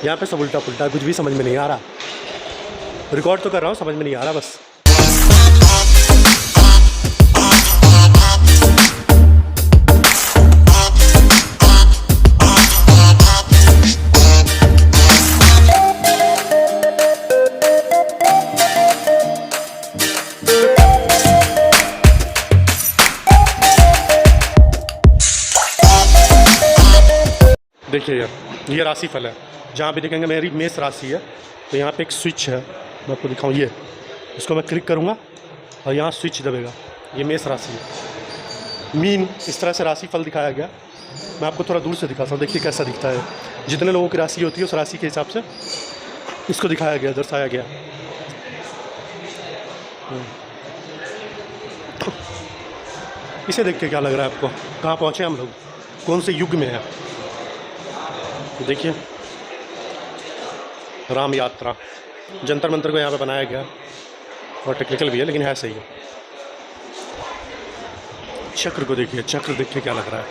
यहाँ पे सब उल्टा पुल्टा, कुछ भी समझ में नहीं आ रहा। रिकॉर्ड तो कर रहा हूँ, समझ में नहीं आ रहा बस। देखिए यार, ये राशि फल है। जहाँ भी देखेंगे मेरी मेष राशि है, तो यहाँ पे एक स्विच है, मैं आपको दिखाऊँ। ये इसको मैं क्लिक करूँगा और यहाँ स्विच दबेगा। ये मेष राशि है। मीन इस तरह से राशि फल दिखाया गया। मैं आपको थोड़ा दूर से दिखाता हूँ, देखिए कैसा दिखता है। जितने लोगों की राशि होती है उस राशि के हिसाब से इसको दिखाया गया, दर्शाया गया। इसे देख के क्या लग रहा है आपको? कहाँ पहुँचे हम लोग, कौन से युग में है? देखिए, राम यात्रा, जंतर मंतर को यहाँ पे बनाया गया और टेक्निकल भी है, लेकिन है सही है। चक्र को देखिए, चक्र देखिए क्या लग रहा है।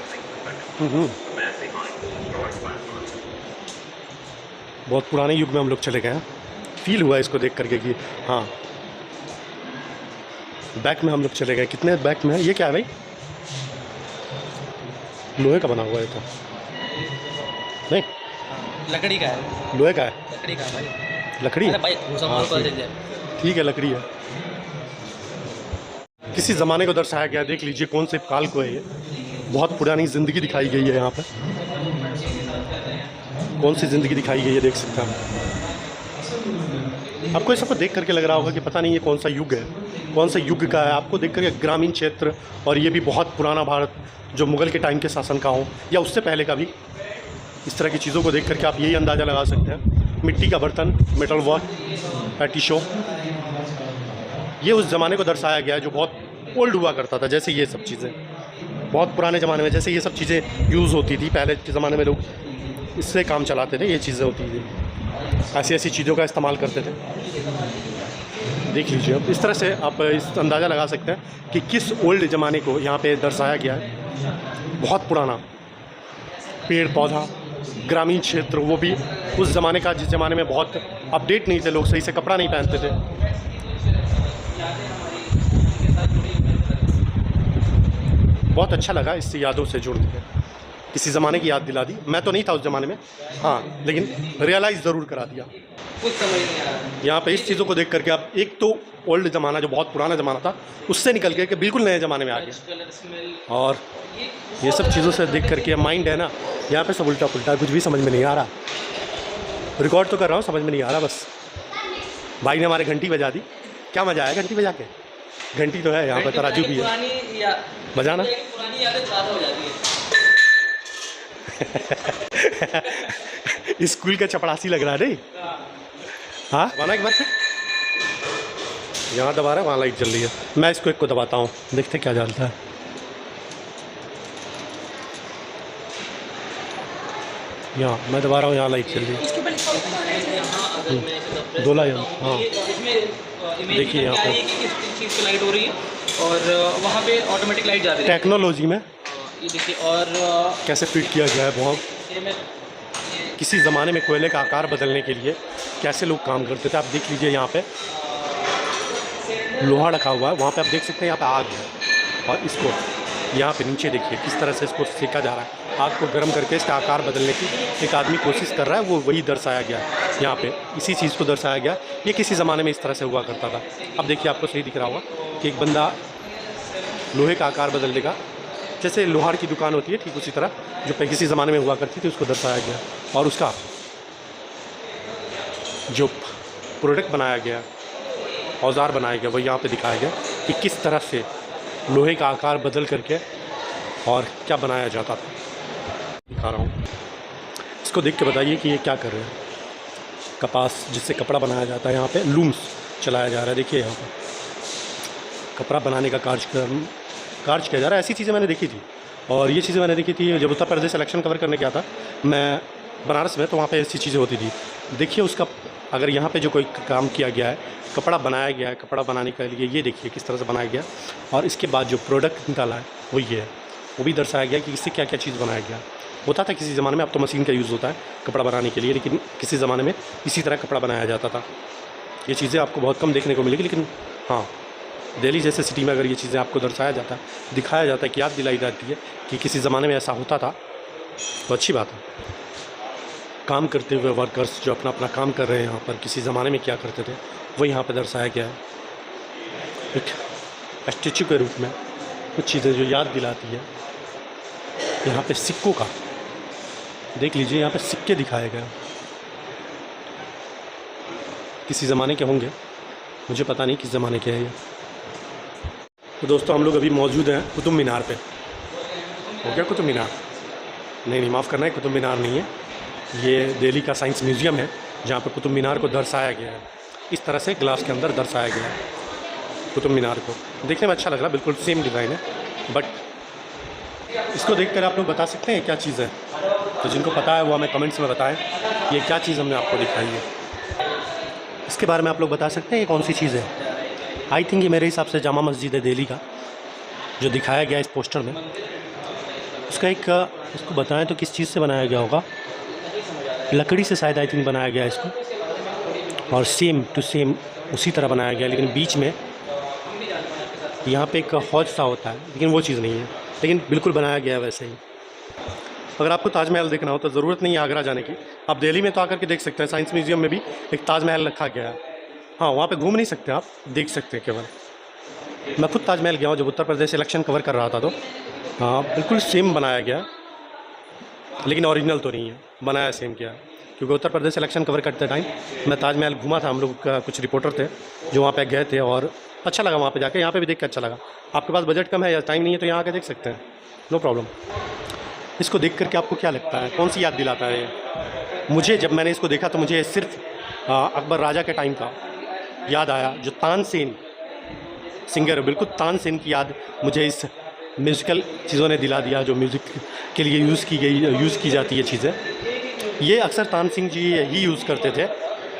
बहुत पुराने युग में हम लोग चले गए हैं। फील हुआ इसको देख करके कि हाँ, बैक में हम लोग चले गए। कितने बैक में है? ये क्या है भाई? लोहे का बना हुआ है। तो नहीं, लकड़ी का है। लोहे का है? लकड़ी का है भाई। लकड़ी है? भाई ठीक है, लकड़ी है। किसी ज़माने को दर्शाया गया। देख लीजिए कौन से काल को है ये। बहुत पुरानी ज़िंदगी दिखाई गई है यहाँ पे। कौन सी ज़िंदगी दिखाई गई है देख सकते हैं। आपको ये सबको देख करके लग रहा होगा कि पता नहीं ये कौन सा युग है, कौन सा युग का है। आपको देख करके ग्रामीण क्षेत्र, और ये भी बहुत पुराना भारत जो मुग़ल के टाइम के शासन का हो या उससे पहले का भी, इस तरह की चीज़ों को देख करके आप यही अंदाज़ा लगा सकते हैं। मिट्टी का बर्तन, मेटल वर्क, पैटी शो, ये उस ज़माने को दर्शाया गया है जो बहुत ओल्ड हुआ करता था। जैसे ये सब चीज़ें बहुत पुराने ज़माने में जैसे ये सब चीज़ें यूज़ होती थी। पहले के ज़माने में लोग इससे काम चलाते थे, ये चीज़ें होती थी, ऐसी ऐसी चीज़ों का इस्तेमाल करते थे। देख लीजिए, अब इस तरह से आप इस अंदाज़ा लगा सकते हैं कि किस ओल्ड ज़माने को यहाँ पे दर्शाया गया है। बहुत पुराना पेड़ पौधा, ग्रामीण क्षेत्र, वो भी उस ज़माने का जिस ज़माने में बहुत अपडेट नहीं थे लोग, सही से कपड़ा नहीं पहनते थे। बहुत अच्छा लगा इससे यादों से जुड़ के, किसी ज़माने की याद दिला दी। मैं तो नहीं था उस ज़माने में, हाँ, लेकिन रियलाइज़ ज़रूर करा दिया। कुछ समझ नहीं आ रहा। यहाँ पे इस चीज़ों को देख करके आप एक तो ओल्ड ज़माना जो बहुत पुराना ज़माना था उससे निकल के बिल्कुल नए ज़माने में आ गया। और ये सब चीज़ों से देख करके माइंड है ना, यहाँ पे सब उल्टा पुल्टा, कुछ भी समझ में नहीं आ रहा। रिकॉर्ड तो कर रहा हूँ, समझ में नहीं आ रहा बस। भाई ने हमारे घंटी बजा दी। क्या मज़ा आया घंटी बजा के? घंटी तो है यहाँ पर, तराजू भी है, बजाना। स्कूल का चपड़ासी लग रहा है नहीं? हाँ, दबाना एक बार से। यहाँ दबा रहा है, वहाँ लाइट जल रही है। मैं इसको एक को दबाता हूँ, देखते क्या जलता है। यहाँ मैं दबा रहा हूँ, यहाँ लाइट चल रही है। दो लाइट, हाँ देखिए यहाँ पे चीज़ पे लाइट हो रही है और वहाँ पे ऑटोमेटिक लाइट जा रही है। टेक्नोलॉजी में ये देखिए, और कैसे फिट किया गया है। बहुत किसी ज़माने में कोयले का आकार बदलने के लिए कैसे लोग काम करते थे। आप देख लीजिए यहाँ पे लोहा रखा हुआ है, वहाँ पे आप देख सकते हैं यहाँ पे आग है, और इसको यहाँ पे नीचे देखिए किस तरह से इसको सेका जा रहा है। आग को गर्म करके इसका आकार बदलने की एक आदमी कोशिश कर रहा है, वो वही दर्शाया गया है यहाँ पे। इसी चीज़ को दर्शाया गया। ये किसी ज़माने में इस तरह से हुआ करता था। अब देखिए आपको सही दिख रहा होगा कि एक बंदा लोहे का आकार बदल देगा, जैसे लोहार की दुकान होती है, ठीक उसी तरह जो किसी ज़माने में हुआ करती थी उसको दर्शाया गया। और उसका जो प्रोडक्ट बनाया गया, औजार बनाया गया, वो यहाँ पे दिखाया गया कि किस तरह से लोहे का आकार बदल करके और क्या बनाया जाता था। दिखा रहा हूँ, इसको देख के बताइए कि ये क्या कर रहे हैं। कपास जिससे कपड़ा बनाया जाता है, यहाँ पे लूम्स चलाया जा रहा है। देखिए यहाँ पर कपड़ा बनाने का कार्य किया जा रहा है। ऐसी चीज़ें मैंने देखी थी, और ये चीज़ें मैंने देखी थी जब उत्तर प्रदेश इलेक्शन कवर करने गया था मैं बनारस में, तो वहाँ पे ऐसी चीज़ें होती थी। देखिए उसका अगर यहाँ पे जो कोई काम किया गया है, कपड़ा बनाया गया है, कपड़ा बनाने के लिए ये देखिए किस तरह से बनाया गया, और इसके बाद जो प्रोडक्ट निकाला है वो ये है। वो भी दर्शाया गया कि इससे क्या क्या चीज़ बनाया गया। होता था किसी ज़माने में, अब तो मशीन का यूज़ होता है कपड़ा बनाने के लिए, लेकिन किसी ज़माने में इसी तरह कपड़ा बनाया जाता था। ये चीज़ें आपको बहुत कम देखने को मिलेगी, लेकिन हाँ, दिल्ली जैसे सिटी में अगर ये चीज़ें आपको दर्शाया जाता है, दिखाया जाता है कि याद दिलाई जाती है कि किसी ज़माने में ऐसा होता था, तो अच्छी बात है। काम करते हुए वर्कर्स जो अपना अपना काम कर रहे हैं यहाँ पर, किसी ज़माने में क्या करते थे वो यहाँ पर दर्शाया गया है एक स्टैचू के रूप में। कुछ चीज़ें जो याद दिलाती है, यहाँ पे सिक्कों का देख लीजिए, यहाँ पे सिक्के दिखाए गए, किसी ज़माने के होंगे, मुझे पता नहीं किस ज़माने के हैं ये। तो दोस्तों हम लोग अभी मौजूद हैं कुतुब मीनार पे। हो गया कुतुब मीनार? नहीं, माफ़ करना है, कुतुब मीनार नहीं है, ये दिल्ली का साइंस म्यूज़ियम है जहाँ पे कुतुब मीनार को दर्शाया गया है। इस तरह से ग्लास के अंदर दर्शाया गया है कुतुब मीनार को। देखने में अच्छा लग रहा है, बिल्कुल सेम डिज़ाइन है, बट इसको देखकर आप लोग बता सकते हैं क्या चीज़ है? तो जिनको पता है वो हमें कमेंट्स में बताएं, ये क्या चीज़ हमने आपको दिखाई है। इसके बारे में आप लोग बता सकते हैं ये कौन सी चीज़ है? आई थिंक ये मेरे हिसाब से जामा मस्जिद है दिल्ली का, जो दिखाया गया इस पोस्टर में। उसका एक इसको बताएं तो किस चीज़ से बनाया गया होगा? लकड़ी से शायद आई थिंक बनाया गया है इसको, और सेम टू सेम उसी तरह बनाया गया, लेकिन बीच में यहाँ पे एक हौज सा होता है, लेकिन वो चीज़ नहीं है, लेकिन बिल्कुल बनाया गया है वैसे ही। अगर आपको ताजमहल देखना हो तो ज़रूरत नहीं है आगरा जाने की, आप दिल्ली में तो आकर के देख सकते हैं। साइंस म्यूज़ियम में भी एक ताजमहल रखा गया है। हाँ, वहाँ पे घूम नहीं सकते, आप देख सकते हैं केवल। मैं खुद ताजमहल गया हूँ जब उत्तर प्रदेश इलेक्शन कवर कर रहा था, तो हाँ बिल्कुल सेम बनाया गया, लेकिन ओरिजिनल तो नहीं है, बनाया सेम किया। क्योंकि उत्तर प्रदेश इलेक्शन कवर करते टाइम मैं ताजमहल घूमा था, हम लोग का कुछ रिपोर्टर थे जो वहाँ पे गए थे, और अच्छा लगा वहाँ पे जाके। यहाँ पे भी देख के अच्छा लगा। आपके पास बजट कम है या टाइम नहीं है तो यहाँ आके देख सकते हैं, नो प्रॉब्लम। इसको देख करके आपको क्या लगता है, कौन सी याद दिलाता है ये? मुझे जब मैंने इसको देखा तो मुझे सिर्फ अकबर राजा के टाइम का याद आया, जो तानसेन सिंगर है, बिल्कुल तानसेन की याद मुझे इस म्यूज़िकल चीज़ों ने दिला दिया, जो म्यूज़िक के लिए यूज़ की जाती है चीज़ें। ये अक्सर तानसेन जी ही यूज़ करते थे।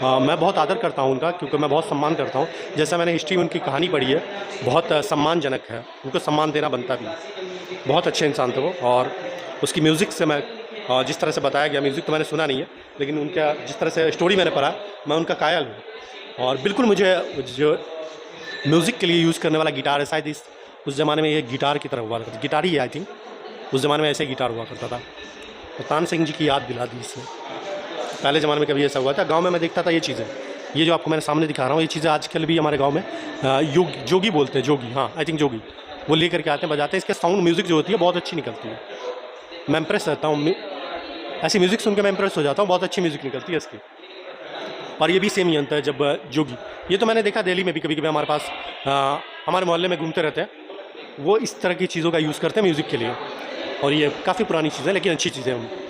मैं बहुत आदर करता हूँ उनका, क्योंकि मैं बहुत सम्मान करता हूँ। जैसा मैंने हिस्ट्री में उनकी कहानी पढ़ी है, बहुत सम्मानजनक है, उनको सम्मान देना बनता भी। बहुत अच्छे इंसान थे वो, और उसकी म्यूज़िक से मैं जिस तरह से बताया गया, म्यूज़िक तो मैंने सुना नहीं है, लेकिन उनका जिस तरह से स्टोरी मैंने पढ़ा, मैं उनका कायल हूँ। और बिल्कुल मुझे जो म्यूज़िक के लिए यूज़ करने वाला गिटार है, शायद उस ज़माने में ये गिटार की तरह हुआ करता था, गिटार ही है आई थिंक, उस ज़माने में ऐसे गिटार हुआ करता था। तो तानसेन जी की याद दिला दी इसने। पहले ज़माने में कभी ऐसा हुआ था? गांव में मैं देखता था ये चीज़ें, ये जो आपको मैंने सामने दिखा रहा हूँ, ये चीज़ें आजकल भी हमारे गांव में जोगी बोलते हैं, जोगी, हाँ आई थिंक जोगी, वो लेकर के आते हैं, बजाते हैं। इसके साउंड म्यूज़िक जो होती है बहुत अच्छी निकलती है। मैं इम्प्रेस रहता हूँ, ऐसी म्यूज़िक सुन के मैं इम्प्रेस हो जाता हूँ, बहुत अच्छी म्यूज़िक निकलती है इसकी। और ये भी सेम ही अंतर है जब जोगी, ये तो मैंने देखा दिल्ली में भी कभी कभी हमारे पास हमारे मोहल्ले में घूमते रहते हैं, वो इस तरह की चीज़ों का यूज़ करते हैं म्यूज़िक के लिए। और ये काफ़ी पुरानी चीज़ है, लेकिन अच्छी चीज़ें हैं।